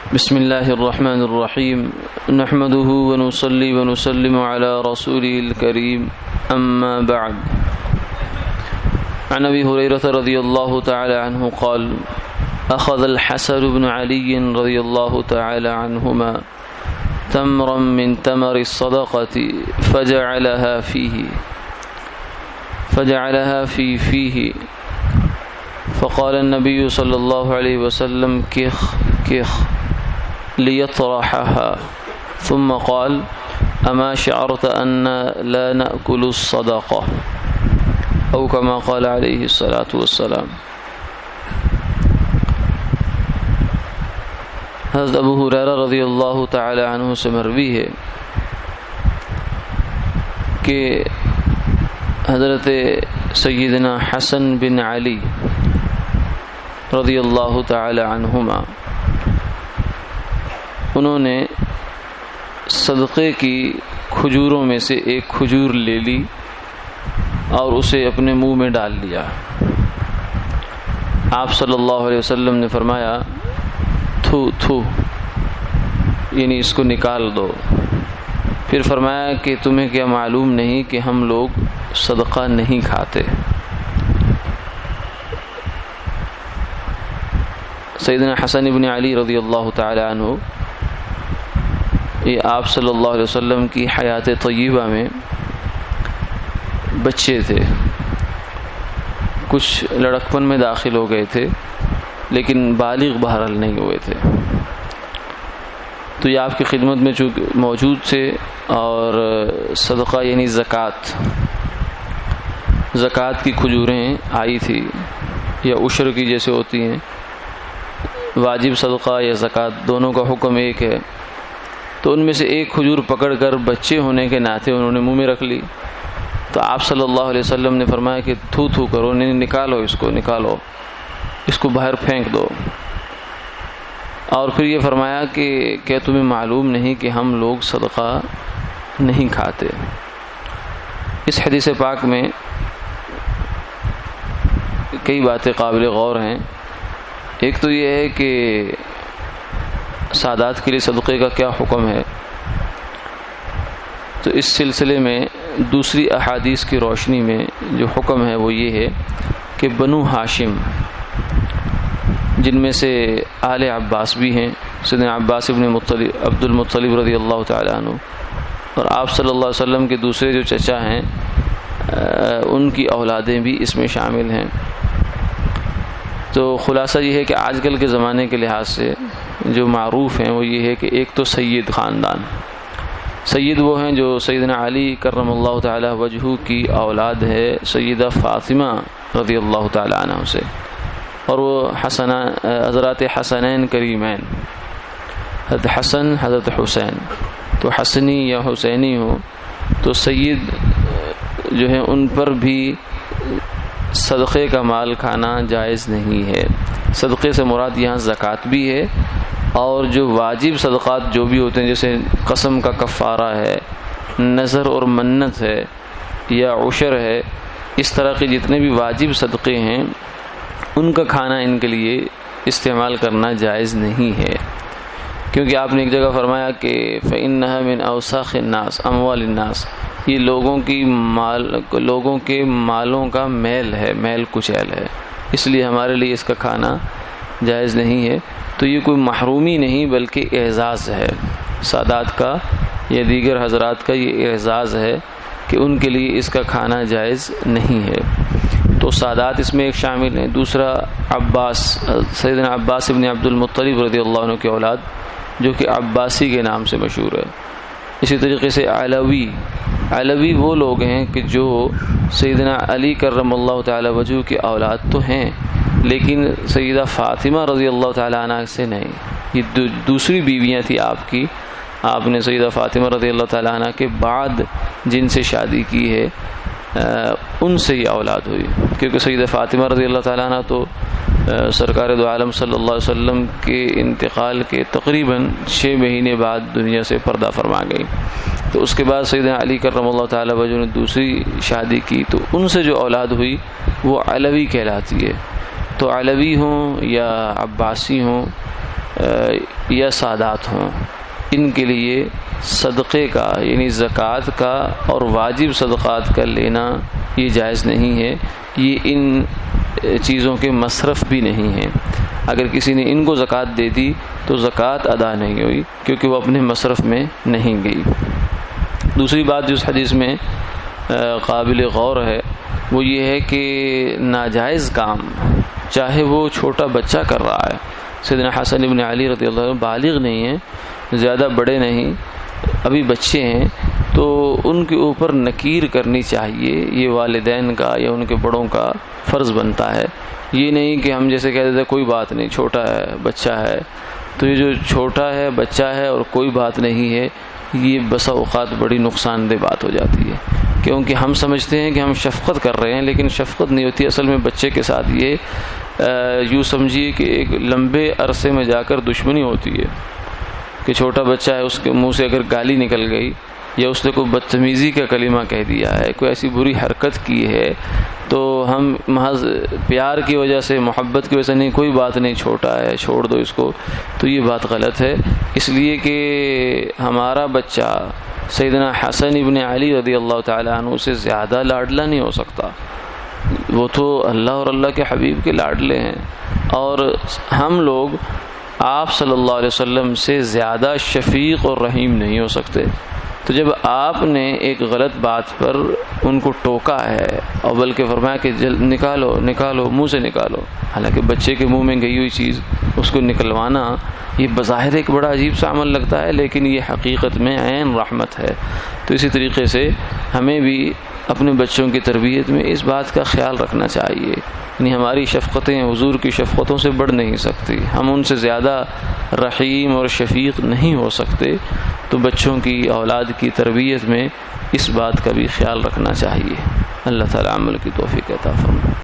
بسم الله الرحمن الرحيم نحمده ونصلي ونسلم على رسوله الكريم أما بعد عن أبي هريرة رضي الله تعالى عنه قال أخذ الحسن بن علي رضي الله تعالى عنهما تمرا من تمر الصدقة فجعلها في فيه فقال النبي صلى الله عليه وسلم كخ كخ ليطرحها ثم قال أما شعرت أن لا نأكل الصدقة أو كما قال عليه الصلاة والسلام۔ حضرت ابو ہریرہ رضی اللہ تعالی عنہ سے مروی ہے کہ حضرت سیدنا حسن بن علی رضی اللہ تعالی عنہما انہوں نے صدقے کی کھجوروں میں سے ایک کھجور لے لی اور اسے اپنے منہ میں ڈال لیا۔ آپ صلی اللہ علیہ وسلم نے فرمایا تھو تھو، یعنی اس کو نکال دو۔ پھر فرمایا کہ تمہیں کیا معلوم نہیں کہ ہم لوگ صدقہ نہیں کھاتے؟ سیدنا حسن بن علی رضی اللہ تعالی عنہ یہ آپ صلی اللہ علیہ وسلم کی حیات طیبہ میں بچے تھے، کچھ لڑکپن میں داخل ہو گئے تھے لیکن بالغ بہرحال نہیں ہوئے تھے۔ تو یہ آپ کی خدمت میں چونکہ موجود تھے اور صدقہ یعنی زکوٰۃ کی کھجوریں آئی تھی یا عشر کی جیسے ہوتی ہیں، واجب صدقہ یا زکوٰۃ دونوں کا حکم ایک ہے۔ تو ان میں سے ایک کھجور پکڑ کر بچے ہونے کے ناطے انہوں نے منہ میں رکھ لی۔ تو آپ صلی اللہ علیہ وسلم نے فرمایا کہ تھو تھو کرو، نکالو، اس کو نکالو، اس کو باہر پھینک دو۔ اور پھر یہ فرمایا کہ کیا تمہیں معلوم نہیں کہ ہم لوگ صدقہ نہیں کھاتے؟ اس حدیث پاک میں کئی باتیں قابل غور ہیں۔ ایک تو یہ ہے کہ سادات کے لیے صدقے کا کیا حکم ہے، تو اس سلسلے میں دوسری احادیث کی روشنی میں جو حکم ہے وہ یہ ہے کہ بنو ہاشم جن میں سے آل عباس بھی ہیں، سیدنا عباس ابن عبد المطلب رضی اللہ تعالی عنہ، اور آپ صلی اللہ علیہ وسلم کے دوسرے جو چچا ہیں ان کی اولادیں بھی اس میں شامل ہیں۔ تو خلاصہ یہ ہے کہ آج کل کے زمانے کے لحاظ سے جو معروف ہیں وہ یہ ہے کہ ایک تو سید خاندان، سید وہ ہیں جو سیدنا علی کرم اللہ تعالی وجہہ کی اولاد ہے سیدہ فاطمہ رضی اللہ تعالی عنہ سے، اور وہ حضرات حسنین کریمین، حضرت حسن حضرت حسین، تو حسنی یا حسینی ہو تو سید جو ہیں ان پر بھی صدقے کا مال کھانا جائز نہیں ہے۔ صدقے سے مراد یہاں زکوٰۃ بھی ہے، اور جو واجب صدقات جو بھی ہوتے ہیں جیسے قسم کا کفارہ ہے، نذر اور منت ہے یا عشر ہے، اس طرح کے جتنے بھی واجب صدقے ہیں ان کا کھانا ان کے لیے استعمال کرنا جائز نہیں ہے، کیونکہ آپ نے ایک جگہ فرمایا کہ فَإِنَّهَا مِنْ أَوْسَاخِ النَّاسِ أَمْوَالِ النَّاسِ، یہ لوگوں کے مالوں کا میل ہے، میل کچیل ہے، اس لیے ہمارے لیے اس کا کھانا جائز نہیں ہے۔ تو یہ کوئی محرومی نہیں بلکہ اعزاز ہے، سادات کا یا دیگر حضرات کا یہ اعزاز ہے کہ ان کے لیے اس کا کھانا جائز نہیں ہے۔ تو سادات اس میں ایک شامل ہیں۔ دوسرا عباس، سیدنا عباس ابن عبد المطلب رضی اللہ عنہ کی اولاد جو کہ عباسی کے نام سے مشہور ہے۔ اسی طریقے سے علوی وہ لوگ ہیں کہ جو سیدنا علی کرم اللہ تعالی وجہہ کی اولاد تو ہیں لیکن سیدہ فاطمہ رضی اللہ تعالی عنہ سے نہیں، یہ دوسری بیویاں تھیں آپ کی، آپ نے سیدہ فاطمہ رضی اللہ تعالی عنہ کے بعد جن سے شادی کی ہے ان سے یہ اولاد ہوئی، کیونکہ سیدہ فاطمہ رضی اللہ تعالی عنہ تو سرکار دو عالم صلی اللہ علیہ وسلم کے انتقال کے تقریباً 6 مہینے بعد دنیا سے پردہ فرما گئی۔ تو اس کے بعد سیدنا علی کرم اللہ تعالی وجہ نے دوسری شادی کی، تو ان سے جو اولاد ہوئی وہ علوی کہلاتی ہے۔ تو علوی ہوں یا عباسی ہوں یا سادات ہوں، ان کے لیے صدقے کا یعنی زکوٰۃ کا اور واجب صدقات کا لینا یہ جائز نہیں ہے، یہ ان چیزوں کے مصرف بھی نہیں ہیں۔ اگر کسی نے ان کو زکوٰۃ دے دی تو زکوٰۃ ادا نہیں ہوئی، کیونکہ وہ اپنے مصرف میں نہیں گئی۔ دوسری بات جو اس حدیث میں قابل غور ہے وہ یہ ہے کہ ناجائز کام چاہے وہ چھوٹا بچہ کر رہا ہے، سیدنا حسن ابن علی رضی اللہ عنہ بالغ نہیں ہیں، زیادہ بڑے نہیں، ابھی بچے ہیں، تو ان کے اوپر نکیر کرنی چاہیے، یہ والدین کا یا ان کے بڑوں کا فرض بنتا ہے۔ یہ نہیں کہ ہم جیسے کہتے تھے کوئی بات نہیں، چھوٹا ہے، بچہ ہے، تو یہ جو چھوٹا ہے، بچہ ہے اور کوئی بات نہیں ہے، یہ بسا اوقات بڑی نقصان دہ بات ہو جاتی ہے، کیونکہ ہم سمجھتے ہیں کہ ہم شفقت کر رہے ہیں، لیکن شفقت نہیں ہوتی۔ اصل میں بچے کے ساتھ یہ یوں سمجھیے کہ ایک لمبے عرصے میں جا کر دشمنی ہوتی ہے، کہ چھوٹا بچہ ہے، اس کے منہ سے اگر گالی نکل گئی یا اس نے کوئی بدتمیزی کا کلمہ کہہ دیا ہے، کوئی ایسی بری حرکت کی ہے، تو ہم محض پیار کی وجہ سے، محبت کی وجہ سے نہیں، کوئی بات نہیں، چھوٹا ہے، چھوڑ دو اس کو، تو یہ بات غلط ہے۔ اس لیے کہ ہمارا بچہ سیدنا حسن ابن علی رضی اللہ تعالیٰ عنہ سے زیادہ لاڈلا نہیں ہو سکتا، وہ تو اللہ اور اللہ کے حبیب کے لاڈلے ہیں، اور ہم لوگ آپ صلی اللہ علیہ وسلم سے زیادہ شفیق اور رحیم نہیں ہو سکتے۔ تو جب آپ نے ایک غلط بات پر ان کو ٹوکا ہے اور بلکہ فرمایا کہ نکالو منہ سے نکالو، حالانکہ بچے کے منہ میں گئی ہوئی چیز اس کو نکلوانا یہ بظاہر ایک بڑا عجیب سا عمل لگتا ہے، لیکن یہ حقیقت میں عین رحمت ہے۔ تو اسی طریقے سے ہمیں بھی اپنے بچوں کی تربیت میں اس بات کا خیال رکھنا چاہیے، یعنی ہماری شفقتیں حضور کی شفقتوں سے بڑھ نہیں سکتی، ہم ان سے زیادہ رحیم اور شفیق نہیں ہو سکتے۔ تو بچوں کی، اولاد کی تربیت میں اس بات کا بھی خیال رکھنا چاہیے۔ اللہ تعالیٰ عمل کی توفیق عطا فرمائے۔